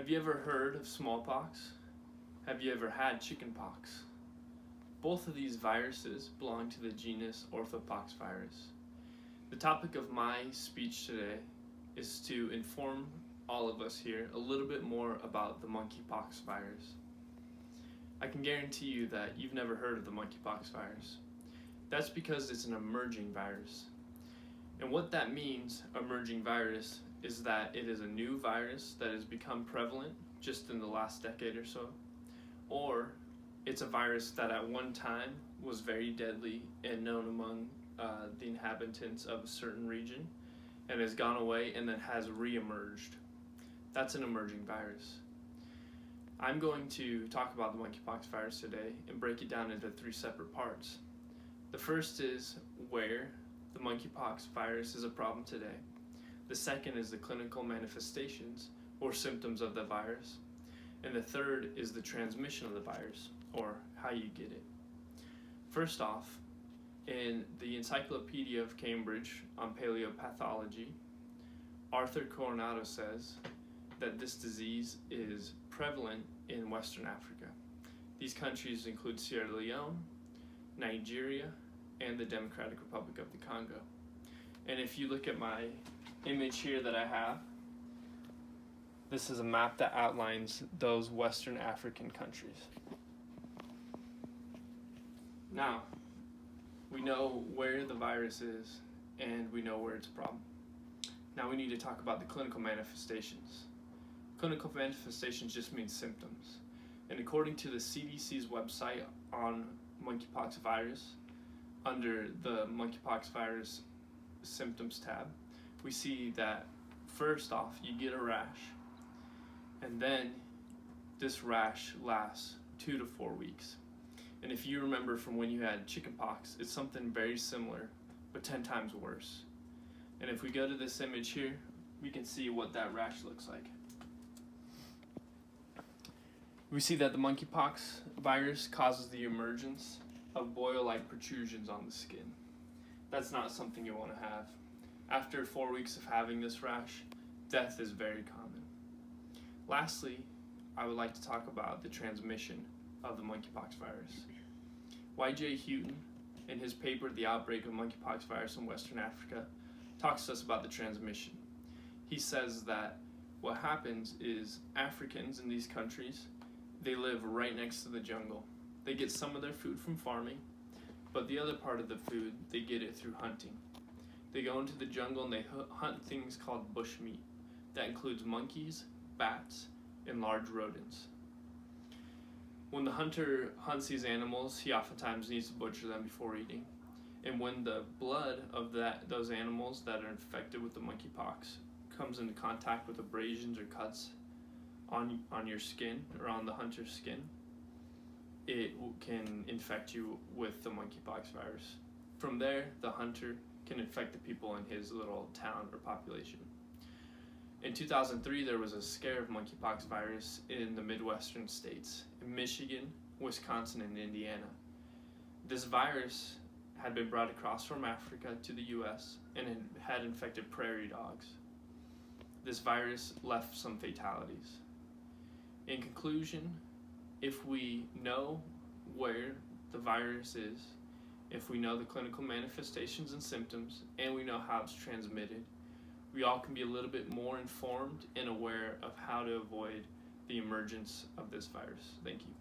Have you ever heard of smallpox? Have you ever had chickenpox? Both of these viruses belong to the genus Orthopox virus. The topic of my speech today is to inform all of us here a little bit more about the monkeypox virus. I can guarantee you that you've never heard of the monkeypox virus. That's because it's an emerging virus. And what that means, emerging virus, is that it is a new virus that has become prevalent just in the last decade or so, or it's a virus that at one time was very deadly and known among the inhabitants of a certain region and has gone away and then has re-emerged. That's an emerging virus. I'm going to talk about the monkeypox virus today and break it down into three separate parts. The first is where the monkeypox virus is a problem today. The second is the clinical manifestations or symptoms of the virus. And the third is the transmission of the virus, or how you get it. First off, in the Encyclopedia of Cambridge on Paleopathology, Arthur Coronado says that this disease is prevalent in Western Africa. These countries include Sierra Leone, Nigeria, and the Democratic Republic of the Congo. And if you look at my image here that I have, this is a map that outlines those Western African countries. Now, we know where the virus is and we know where it's a problem. Now we need to talk about the clinical manifestations. Clinical manifestations just means symptoms. And according to the CDC's website on monkeypox virus, under the monkeypox virus symptoms tab, we see that first off, you get a rash, and then this rash lasts 2 to 4 weeks. And if you remember from when you had chickenpox, it's something very similar, but 10 times worse. And if we go to this image here, we can see what that rash looks like. We see that the monkeypox virus causes the emergence of boil-like protrusions on the skin. That's not something you want to have. After 4 weeks of having this rash, death is very common. Lastly, I would like to talk about the transmission of the monkeypox virus. Y.J. Houghton, in his paper, The Outbreak of Monkeypox Virus in Western Africa, talks to us about the transmission. He says that what happens is Africans in these countries, they live right next to the jungle. They get some of their food from farming, but the other part of the food, they get it through hunting. They go into the jungle and they hunt things called bush meat. That includes monkeys, bats, and large rodents. When the hunter hunts these animals, he oftentimes needs to butcher them before eating. And when the blood of those animals that are infected with the monkeypox comes into contact with abrasions or cuts on your skin or on the hunter's skin, it can infect you with the monkeypox virus. From there, the hunter can infect the people in his little town or population. In 2003, there was a scare of monkeypox virus in the Midwestern states, in Michigan, Wisconsin, and Indiana. This virus had been brought across from Africa to the US and it had infected prairie dogs. This virus left some fatalities. In conclusion, if we know where the virus is, if we know the clinical manifestations and symptoms, and we know how it's transmitted, we all can be a little bit more informed and aware of how to avoid the emergence of this virus. Thank you.